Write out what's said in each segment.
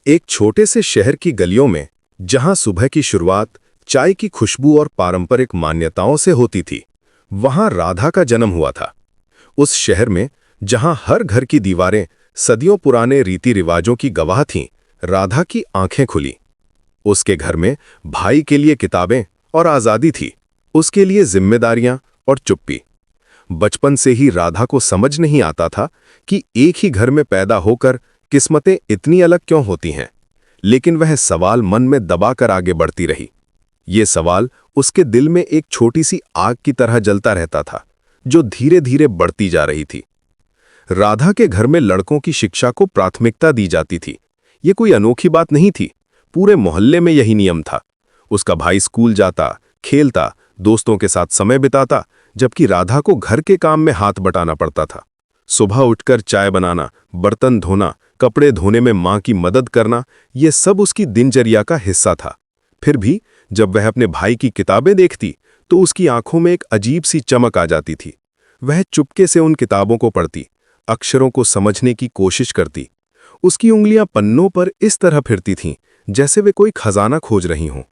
एक छोटे से शहर की गलियों में, जहां सुबह की शुरुआत चाय की खुशबू और पारंपरिक मान्यताओं से होती थी, वहां राधा का जन्म हुआ था। उस शहर में, जहां हर घर की दीवारें सदियों पुराने रीति रिवाजों की गवाह थीं, राधा की आंखें खुली। उसके घर में भाई के लिए किताबें और आज़ादी थी, उसके लिए जिम्मेदारियां और चुप्पी। बचपन से ही राधा को समझ नहीं आता था कि एक ही घर में पैदा होकर किस्मतें इतनी अलग क्यों होती हैं, लेकिन वह सवाल मन में दबाकर आगे बढ़ती रही। ये सवाल उसके दिल में एक छोटी सी आग की तरह जलता रहता था, जो धीरे धीरे बढ़ती जा रही थी। राधा के घर में लड़कों की शिक्षा को प्राथमिकता दी जाती थी। ये कोई अनोखी बात नहीं थी, पूरे मोहल्ले में यही नियम था। उसका भाई स्कूल जाता, खेलता, दोस्तों के साथ समय बिताता, जबकि राधा को घर के काम में हाथ बटाना पड़ता था। सुबह उठकर चाय बनाना, बर्तन धोना, कपड़े धोने में मां की मदद करना, ये सब उसकी दिनचर्या का हिस्सा था। फिर भी जब वह अपने भाई की किताबें देखती तो उसकी आंखों में एक अजीब सी चमक आ जाती थी। वह चुपके से उन किताबों को पढ़ती, अक्षरों को समझने की कोशिश करती। उसकी उंगलियां पन्नों पर इस तरह फिरती थीं जैसे वे कोई खजाना खोज रही हों।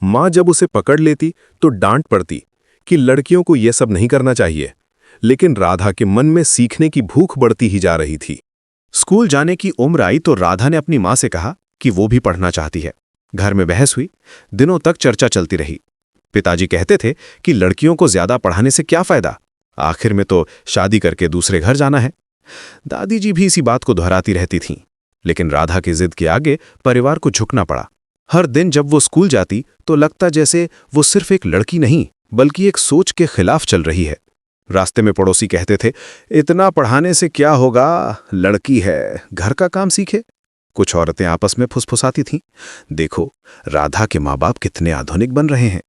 मां जब उसे पकड़ लेती तो डांट पड़ती कि लड़कियों को यह सब नहीं करना चाहिए, लेकिन राधा के मन में सीखने की भूख बढ़ती ही जा रही थी। स्कूल जाने की उम्र आई तो राधा ने अपनी मां से कहा कि वो भी पढ़ना चाहती है। घर में बहस हुई, दिनों तक चर्चा चलती रही। पिताजी कहते थे कि लड़कियों को ज्यादा पढ़ाने से क्या फायदा, आखिर में तो शादी करके दूसरे घर जाना है। दादी जी भी इसी बात को दोहराती रहती थीं, लेकिन राधा की जिद के आगे परिवार को झुकना पड़ा। हर दिन जब वो स्कूल जाती तो लगता जैसे वो सिर्फ एक लड़की नहीं बल्कि एक सोच के खिलाफ चल रही है। रास्ते में पड़ोसी कहते थे, इतना पढ़ाने से क्या होगा, लड़की है, घर का काम सीखे। कुछ औरतें आपस में फुसफुसाती थीं, देखो राधा के माँ बाप कितने आधुनिक बन रहे हैं।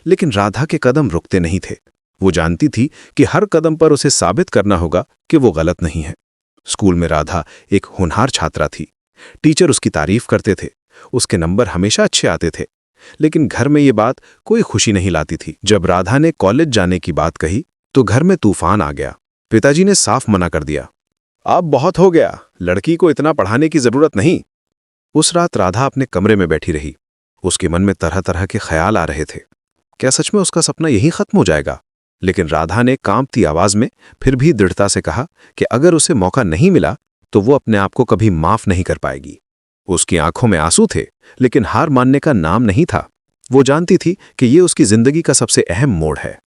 लेकिन राधा के कदम रुकते नहीं थे। वो जानती थी कि हर कदम पर उसे साबित करना होगा कि वो गलत नहीं है। स्कूल में राधा एक होनहार छात्रा थी। टीचर उसकी तारीफ करते थे, उसके नंबर हमेशा अच्छे आते थे। लेकिन घर में ये बात कोई खुशी नहीं लाती थी। जब राधा ने कॉलेज जाने की बात कही तो घर में तूफान आ गया। पिताजी ने साफ मना कर दिया, अब बहुत हो गया, लड़की को इतना पढ़ाने की जरूरत नहीं। उस रात राधा अपने कमरे में बैठी रही। उसके मन में तरह तरह के ख्याल आ रहे थे। क्या सच में उसका सपना यहीं खत्म हो जाएगा? लेकिन राधा ने कांपती आवाज में फिर भी दृढ़ता से कहा कि अगर उसे मौका नहीं मिला तो वो अपने आप को कभी माफ नहीं कर पाएगी। उसकी आंखों में आंसू थे, लेकिन हार मानने का नाम नहीं था। वो जानती थी कि ये उसकी जिंदगी का सबसे अहम मोड़ है।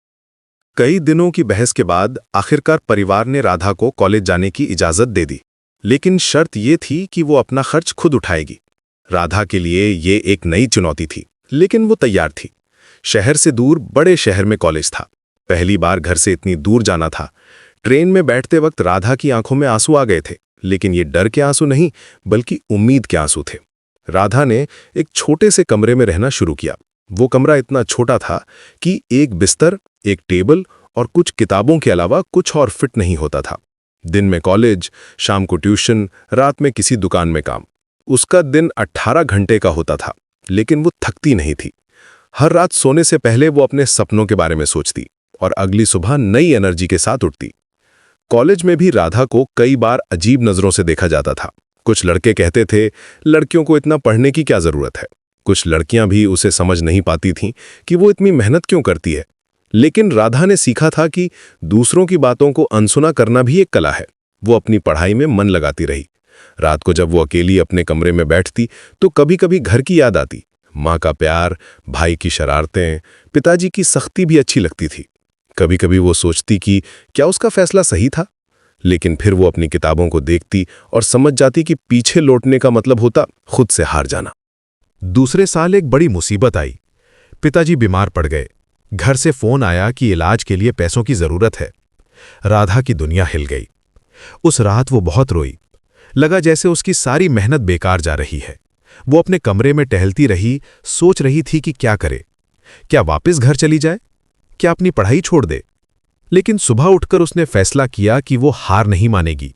कई दिनों की बहस के बाद आखिरकार परिवार ने राधा को कॉलेज जाने की इजाजत दे दी, लेकिन शर्त ये थी कि वो अपना खर्च खुद उठाएगी। राधा के लिए ये एक नई चुनौती थी, लेकिन वो तैयार थी। शहर से दूर बड़े शहर में कॉलेज था। पहली बार घर से इतनी दूर जाना था। ट्रेन में बैठते वक्त राधा की आंखों में आंसू आ गए थे, लेकिन ये डर के आंसू नहीं बल्कि उम्मीद के आंसू थे। राधा ने एक छोटे से कमरे में रहना शुरू किया। वो कमरा इतना छोटा था कि एक बिस्तर, एक टेबल और कुछ किताबों के अलावा कुछ और फिट नहीं होता था। दिन में कॉलेज, शाम को ट्यूशन, रात में किसी दुकान में काम। उसका दिन 18 घंटे का होता था, लेकिन वो थकती नहीं थी। हर रात सोने से पहले वो अपने सपनों के बारे में सोचती और अगली सुबह नई एनर्जी के साथ उठती। कॉलेज में भी राधा को कई बार अजीब नजरों से देखा जाता था। कुछ लड़के कहते थे, लड़कियों को इतना पढ़ने की क्या जरूरत है। कुछ लड़कियां भी उसे समझ नहीं पाती थीं कि वो इतनी मेहनत क्यों करती है। लेकिन राधा ने सीखा था कि दूसरों की बातों को अनसुना करना भी एक कला है। वो अपनी पढ़ाई में मन लगाती रही। रात को जब वो अकेली अपने कमरे में बैठती तो कभी कभी घर की याद आती। माँ का प्यार, भाई की शरारतें, पिताजी की सख्ती भी अच्छी लगती थी। कभी कभी वो सोचती कि क्या उसका फैसला सही था, लेकिन फिर वो अपनी किताबों को देखती और समझ जाती कि पीछे लौटने का मतलब होता खुद से हार जाना। दूसरे साल एक बड़ी मुसीबत आई। पिताजी बीमार पड़ गए। घर से फोन आया कि इलाज के लिए पैसों की जरूरत है। राधा की दुनिया हिल गई। उस रात वो बहुत रोई। लगा जैसे उसकी सारी मेहनत बेकार जा रही है। वो अपने कमरे में टहलती रही, सोच रही थी कि क्या करे। क्या वापस घर चली जाए? क्या अपनी पढ़ाई छोड़ दे? लेकिन सुबह उठकर उसने फैसला किया कि वो हार नहीं मानेगी।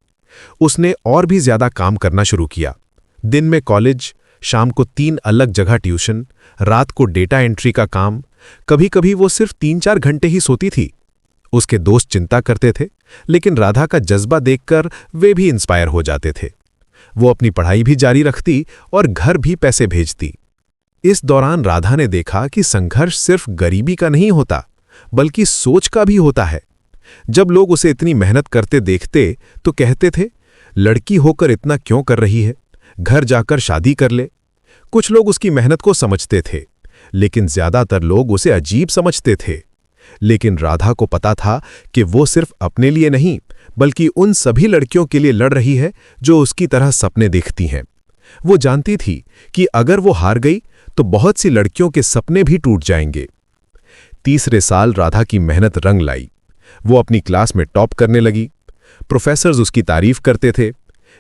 उसने और भी ज्यादा काम करना शुरू किया। दिन में कॉलेज, शाम को 3 अलग जगह ट्यूशन, रात को डेटा एंट्री का काम। कभी कभी वो सिर्फ 3-4 घंटे ही सोती थी। उसके दोस्त चिंता करते थे, लेकिन राधा का जज्बा देखकर वे भी इंस्पायर हो जाते थे। वो अपनी पढ़ाई भी जारी रखती और घर भी पैसे भेजती। इस दौरान राधा ने देखा कि संघर्ष सिर्फ गरीबी का नहीं होता, बल्कि सोच का भी होता है। जब लोग उसे इतनी मेहनत करते देखते तो कहते थे, लड़की होकर इतना क्यों कर रही है, घर जाकर शादी कर ले। कुछ लोग उसकी मेहनत को समझते थे, लेकिन ज्यादातर लोग उसे अजीब समझते थे। लेकिन राधा को पता था कि वो सिर्फ अपने लिए नहीं, बल्कि उन सभी लड़कियों के लिए लड़ रही है जो उसकी तरह सपने देखती हैं। वो जानती थी कि अगर वो हार गई तो बहुत सी लड़कियों के सपने भी टूट जाएंगे। तीसरे साल राधा की मेहनत रंग लाई। वो अपनी क्लास में टॉप करने लगी। प्रोफेसर्स उसकी तारीफ करते थे।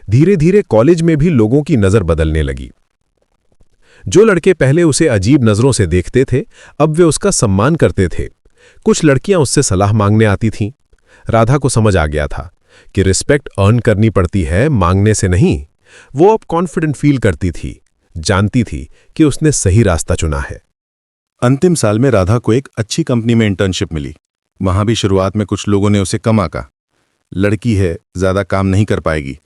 धीरे धीरे कॉलेज में भी लोगों की नज़र बदलने लगी। जो लड़के पहले उसे अजीब नज़रों से देखते थे, अब वे उसका सम्मान करते थे। कुछ लड़कियां उससे सलाह मांगने आती थीं। राधा को समझ आ गया था कि रिस्पेक्ट अर्न करनी पड़ती है, मांगने से नहीं। वो अब कॉन्फिडेंट फील करती थी, जानती थी कि उसने सही रास्ता चुना है। अंतिम साल में राधा को एक अच्छी कंपनी में इंटर्नशिप मिली। वहां भी शुरुआत में कुछ लोगों ने उसे कम आंका। लड़की है, ज्यादा काम नहीं कर पाएगी।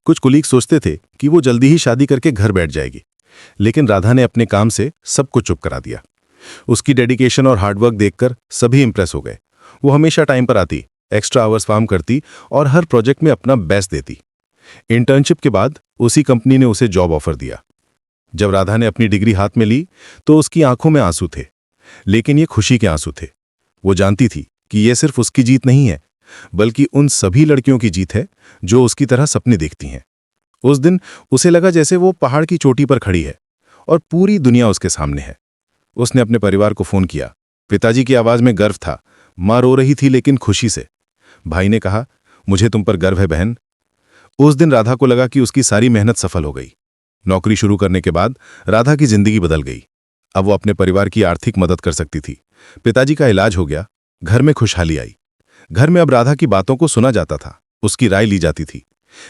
कुछ कुलीग सोचते थे कि वो जल्दी ही शादी करके घर बैठ जाएगी, लेकिन राधा ने अपने काम से सबको चुप करा दिया। उसकी डेडिकेशन और हार्डवर्क देखकर सभी इंप्रेस हो गए। वो हमेशा टाइम पर आती, एक्स्ट्रा आवर्स काम करती और हर प्रोजेक्ट में अपना बेस्ट देती। इंटर्नशिप के बाद उसी कंपनी ने उसे जॉब ऑफर दिया। जब राधा ने अपनी डिग्री हाथ में ली तो उसकी आंखों में आंसू थे, लेकिन ये खुशी के आंसू थे। वो जानती थी कि यह सिर्फ उसकी जीत नहीं है, बल्कि उन सभी लड़कियों की जीत है जो उसकी तरह सपने देखती हैं। उस दिन उसे लगा जैसे वो पहाड़ की चोटी पर खड़ी है और पूरी दुनिया उसके सामने है। उसने अपने परिवार को फोन किया। पिताजी की आवाज में गर्व था, मां रो रही थी लेकिन खुशी से। भाई ने कहा, मुझे तुम पर गर्व है बहन। उस दिन राधा को लगा कि उसकी सारी मेहनत सफल हो गई। नौकरी शुरू करने के बाद राधा की जिंदगी बदल गई। अब वो अपने परिवार की आर्थिक मदद कर सकती थी। पिताजी का इलाज हो गया, घर में खुशहाली आई। घर में अब राधा की बातों को सुना जाता था, उसकी राय ली जाती थी।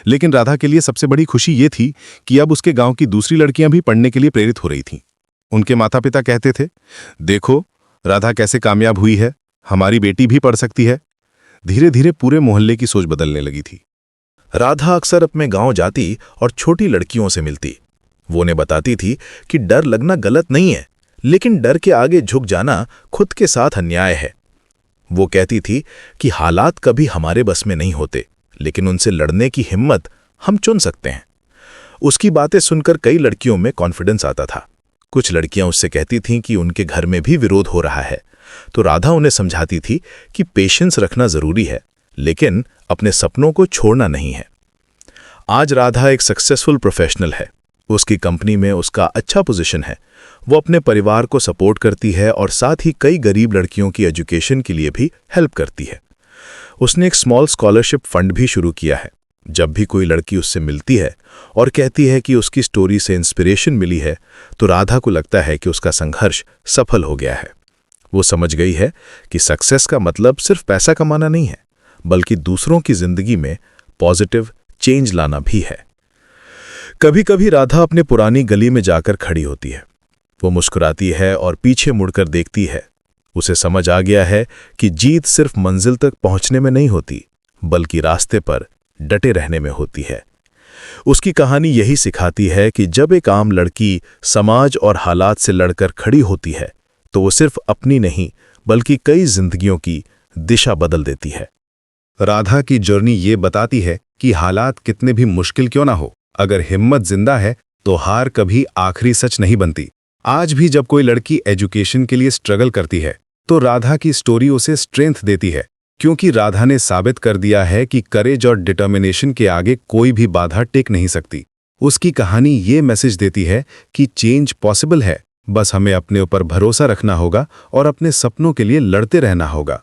लेकिन राधा के लिए सबसे बड़ी खुशी ये थी कि अब उसके गांव की दूसरी लड़कियां भी पढ़ने के लिए प्रेरित हो रही थीं। उनके माता पिता कहते थे, देखो राधा कैसे कामयाब हुई है, हमारी बेटी भी पढ़ सकती है। धीरे धीरे पूरे मोहल्ले की सोच बदलने लगी थी। राधा अक्सर अपने गांव जाती और छोटी लड़कियों से मिलती। वो उन्हें बताती थी कि डर लगना गलत नहीं है, लेकिन डर के आगे झुक जाना खुद के साथ अन्याय है। वो कहती थी कि हालात कभी हमारे बस में नहीं होते, लेकिन उनसे लड़ने की हिम्मत हम चुन सकते हैं। उसकी बातें सुनकर कई लड़कियों में कॉन्फिडेंस आता था। कुछ लड़कियां उससे कहती थीं कि उनके घर में भी विरोध हो रहा है, तो राधा उन्हें समझाती थी कि पेशेंस रखना जरूरी है, लेकिन अपने सपनों को छोड़ना नहीं है। आज राधा एक सक्सेसफुल प्रोफेशनल है। उसकी कंपनी में उसका अच्छा पोजीशन है। वो अपने परिवार को सपोर्ट करती है और साथ ही कई गरीब लड़कियों की एजुकेशन के लिए भी हेल्प करती है। उसने एक स्मॉल स्कॉलरशिप फंड भी शुरू किया है। जब भी कोई लड़की उससे मिलती है और कहती है कि उसकी स्टोरी से इंस्पिरेशन मिली है, तो राधा को लगता है कि उसका संघर्ष सफल हो गया है। वो समझ गई है कि सक्सेस का मतलब सिर्फ पैसा कमाना नहीं है, बल्कि दूसरों की जिंदगी में पॉजिटिव चेंज लाना भी है। कभी कभी राधा अपने पुरानी गली में जाकर खड़ी होती है। वो मुस्कुराती है और पीछे मुड़कर देखती है। उसे समझ आ गया है कि जीत सिर्फ मंजिल तक पहुंचने में नहीं होती, बल्कि रास्ते पर डटे रहने में होती है। उसकी कहानी यही सिखाती है कि जब एक आम लड़की समाज और हालात से लड़कर खड़ी होती है, तो वो सिर्फ अपनी नहीं, बल्कि कई जिंदगियों की दिशा बदल देती है। राधा की जर्नी ये बताती है कि हालात कितने भी मुश्किल क्यों ना हो, अगर हिम्मत जिंदा है तो हार कभी आखिरी सच नहीं बनती। आज भी जब कोई लड़की एजुकेशन के लिए स्ट्रगल करती है, तो राधा की स्टोरी उसे स्ट्रेंथ देती है, क्योंकि राधा ने साबित कर दिया है कि करेज और डिटर्मिनेशन के आगे कोई भी बाधा टिक नहीं सकती। उसकी कहानी ये मैसेज देती है कि चेंज पॉसिबल है, बस हमें अपने ऊपर भरोसा रखना होगा और अपने सपनों के लिए लड़ते रहना होगा।